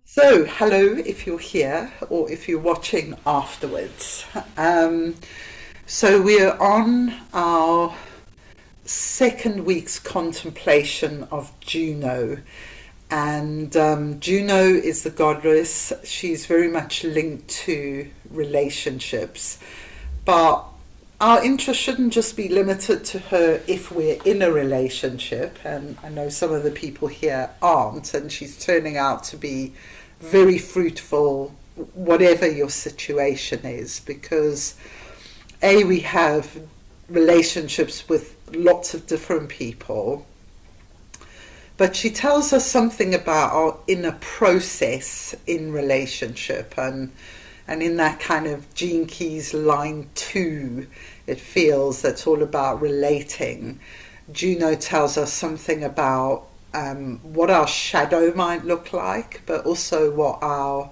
So, hello if you're here or if you're watching afterwards. So, we're on our second week's contemplation of Juno. And Juno is the goddess. She's very much linked to relationships. But our interest shouldn't just be limited to her if we're in a relationship. And I know some of the people here aren't, and she's turning out to be very fruitful, whatever your situation is, because we have relationships with lots of different people, but she tells us something about our inner process in relationship, and in that kind of Gene Keys line 2, it feels that's all about relating. Juno tells us something about what our shadow might look like, but also what our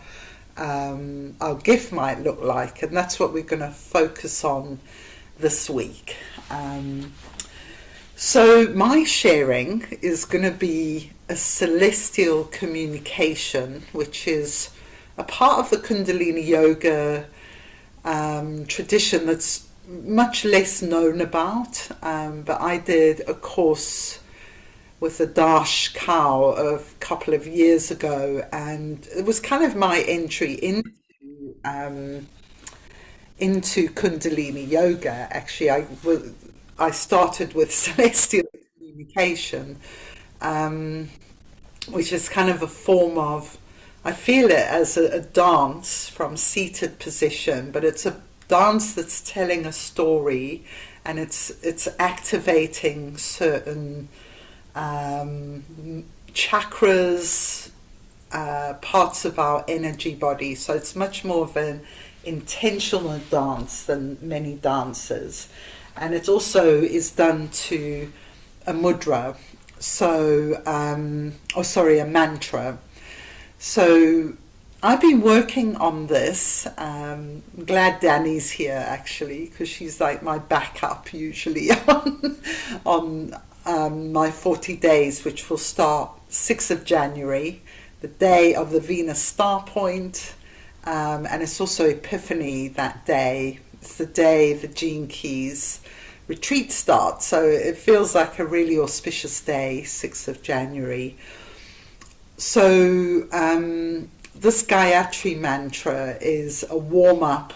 gift might look like, and that's what we're going to focus on this week. So my sharing is going to be a celestial communication, which is a part of the Kundalini Yoga tradition that's much less known about, but I did a course with the Dash cow a couple of years ago, and it was kind of my entry into Kundalini Yoga. Actually, I started with celestial communication, um, which is kind of a form of, I feel it as a dance from seated position, but it's a dance that's telling a story, and it's activating certain chakras, parts of our energy body. So it's much more of an intentional dance than many dances. And it also is done to a mudra, so, a mantra. So I've been working on this. I'm glad Danny's here, actually, because she's like my backup usually on my 40 days, which will start 6th of January, the day of the Venus star point, and it's also Epiphany that day. It's the day the Gene Keys retreat starts, so it feels like a really auspicious day, 6th of January. So this Gayatri Mantra is a warm-up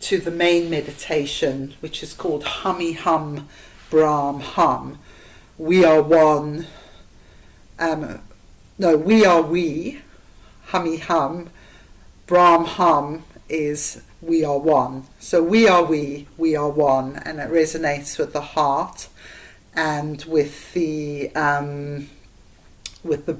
to the main meditation, which is called Hummy Hum Brahm Hum. We are one. We are we. Hummy Hum. Brahm Hum is we are one. So we are one, and it resonates with the heart and with the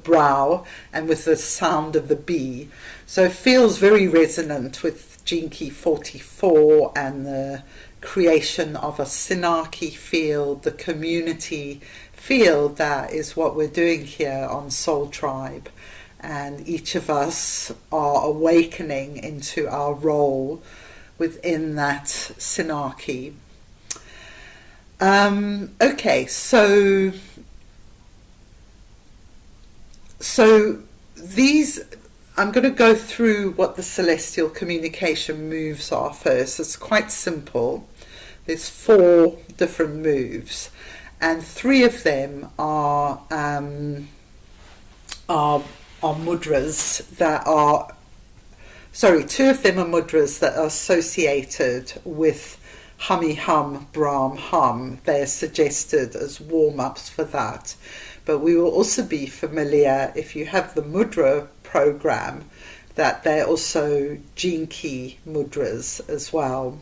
brow and with the sound of the B. So it feels very resonant with Gene Key 44 and the creation of a synarchy field, the community field. That is what we're doing here on Soul Tribe, and each of us are awakening into our role within that synarchy. Okay, so these, I'm going to go through what the celestial communication moves are first. It's quite simple. There's 4 different moves, and 3 of them are mudras that are, 2 of them are mudras that are associated with Hummy Hum Brahm Hum. They're suggested as warm-ups for that. But we will also be familiar, if you have the mudra program, that they're also Gene Key mudras as well.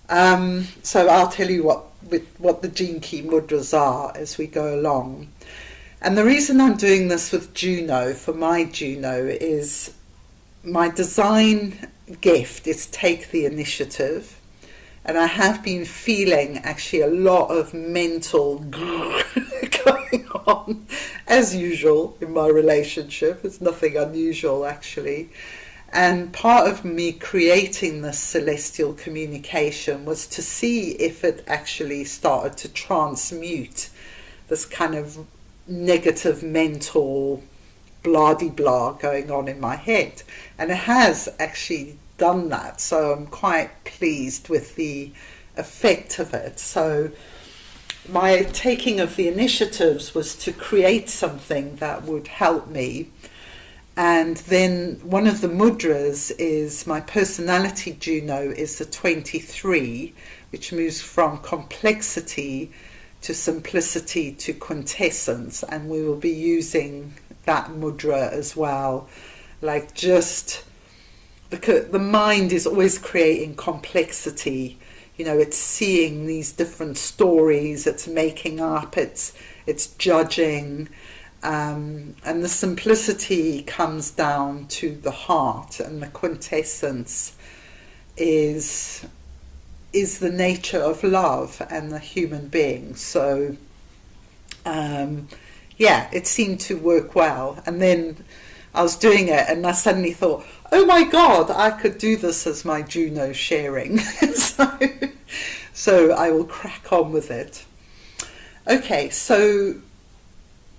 So I'll tell you what the Gene Key mudras are as we go along. And the reason I'm doing this with Juno, for my Juno, is my design gift is take the initiative. And I have been feeling actually a lot of mental going on, as usual in my relationship. It's nothing unusual, actually. And part of me creating this celestial communication was to see if it actually started to transmute this kind of negative mental blah-de-blah going on in my head. And it has actually done that. So I'm quite pleased with the effect of it. So my taking of the initiatives was to create something that would help me. And then one of the mudras is my personality Juno is the 23, which moves from complexity to simplicity to quintessence. And we will be using that mudra as well. Like, just because the mind is always creating complexity. You know, it's seeing these different stories, it's making up, it's judging. And the simplicity comes down to the heart, and the quintessence is the nature of love and the human being. So yeah, it seemed to work well. And then I was doing it and I suddenly thought, oh my God, I could do this as my Juno sharing. So I will crack on with it. Okay, so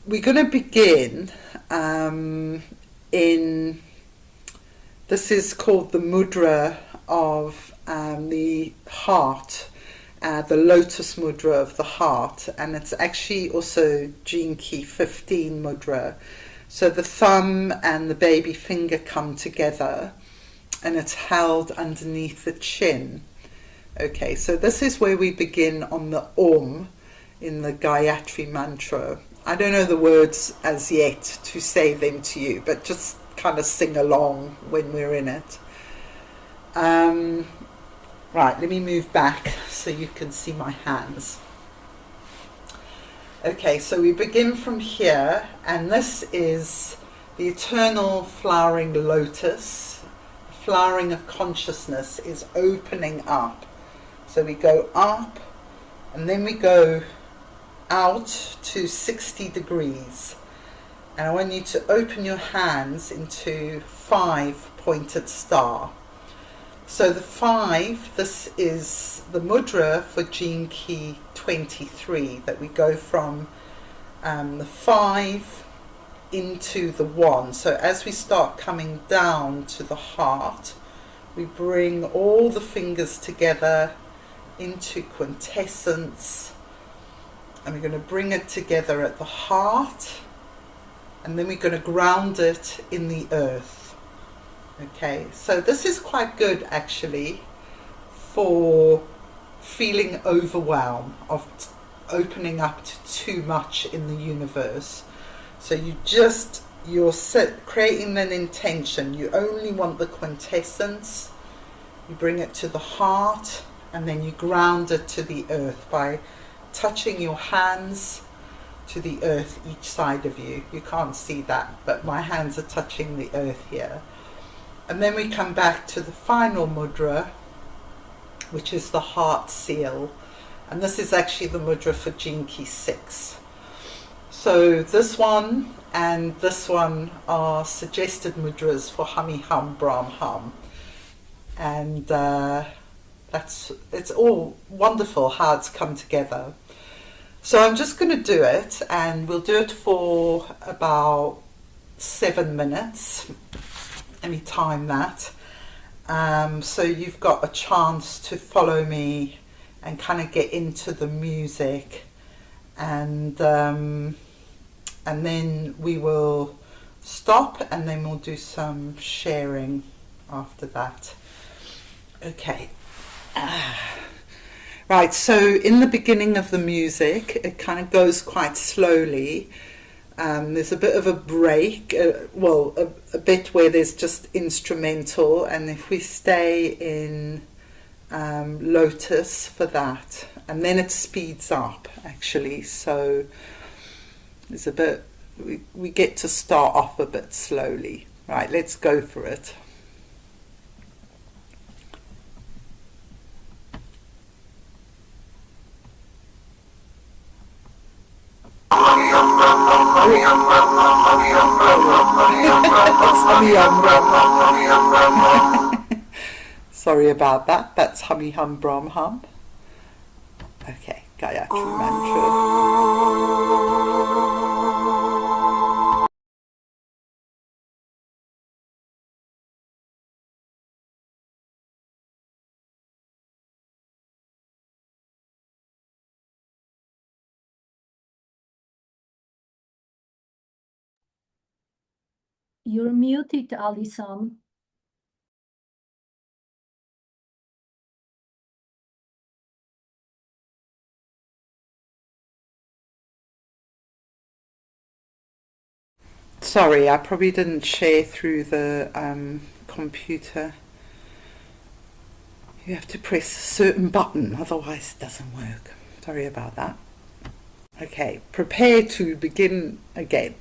we're going to begin this is called the mudra of the heart, the lotus mudra of the heart, and it's actually also Gene Key 15 mudra. So the thumb and the baby finger come together and it's held underneath the chin. Okay, so this is where we begin on the Om in the Gayatri Mantra. I don't know the words as yet to say them to you, but just kind of sing along when we're in it. Right, let me move back so you can see my hands. Okay, so we begin from here, and this is the eternal flowering lotus. The flowering of consciousness is opening up. So we go up, and then we go out to 60 degrees. And I want you to open your hands into 5 pointed star. So the 5, this is the mudra for Gene Key 23, that we go from the 5 into the 1. So as we start coming down to the heart, we bring all the fingers together into quintessence, and we're going to bring it together at the heart, and then we're going to ground it in the earth. Okay, so this is quite good actually for feeling overwhelmed, of opening up to too much in the universe. So you're creating an intention. You only want the quintessence. You bring it to the heart, and then you ground it to the earth by touching your hands to the earth each side of you. You can't see that, but my hands are touching the earth here. And then we come back to the final mudra, which is the heart seal. And this is actually the mudra for Gene Key 6. So this one and this one are suggested mudras for Hummy Hum Brahm Hum. And it's all wonderful how it's come together. So I'm just going to do it, and we'll do it for about 7 minutes. Let me time that. So you've got a chance to follow me and kind of get into the music, and then we will stop, and then we'll do some sharing after that. Okay. Right, so in the beginning of the music, it kind of goes quite slowly. There's a bit of a break, a bit where there's just instrumental, and if we stay in lotus for that, and then it speeds up actually, so there's a bit, we get to start off a bit slowly. Right, let's go for it. Sorry about that. That's Hummy Hum Brahm Hum. Okay, Gayatri Mantra. You're muted, Alison. Sorry, I probably didn't share through the computer. You have to press a certain button, otherwise it doesn't work. Sorry about that. Okay, prepare to begin again.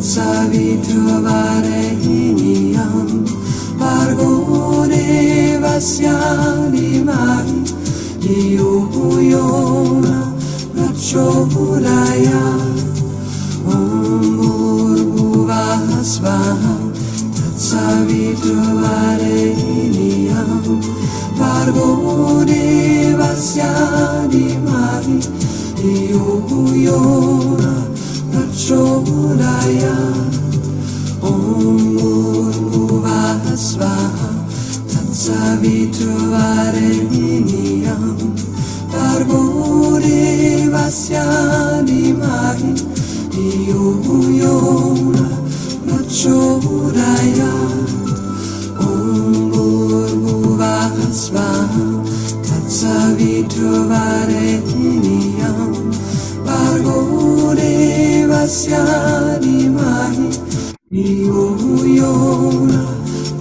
Savitu Vareniyam Niyam Bargo Devasyani Mari Yona Prachodaya Om Bhurbhuvah Svaha Tatsaviturvarenyam Bargo Devasyani Mari Yona Prachodaya Om Bhurbhuvah Svaha Tatsaviturvarenyam Bargo Devasyani Mari Yona Prachodaya Om Bhurbhuvah Svaha Tatsaviturvarenyam Bargo Devasyani Mari Yona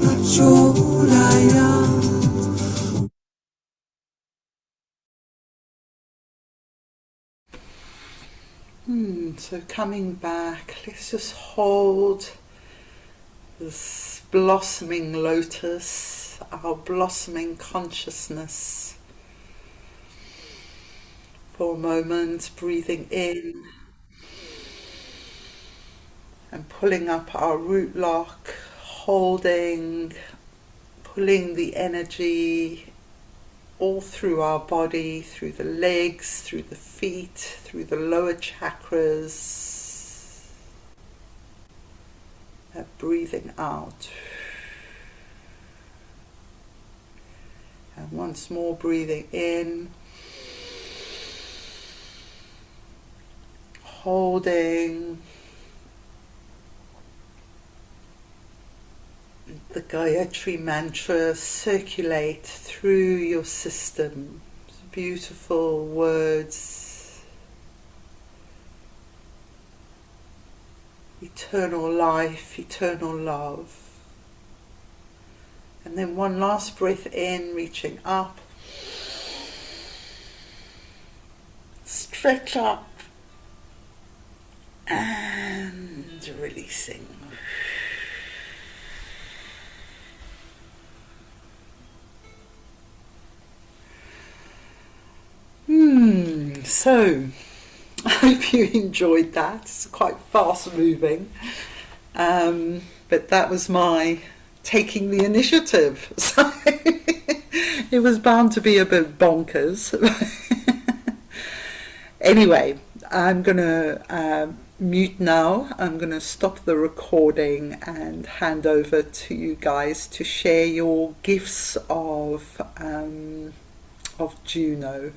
Prachodaya. So coming back, let's just hold this blossoming lotus, our blossoming consciousness for a moment, breathing in and pulling up our root lock, holding, pulling the energy all through our body, through the legs, through the feet, through the lower chakras, and breathing out. And once more breathing in, holding the Gayatri Mantra circulate through your system. Beautiful words, eternal life, eternal love. And then one last breath in, reaching up, stretch up and releasing. So, I hope you enjoyed that. It's quite fast moving. But that was my taking the initiative. So, it was bound to be a bit bonkers. Anyway, I'm going to mute now. I'm going to stop the recording and hand over to you guys to share your gifts of Juno.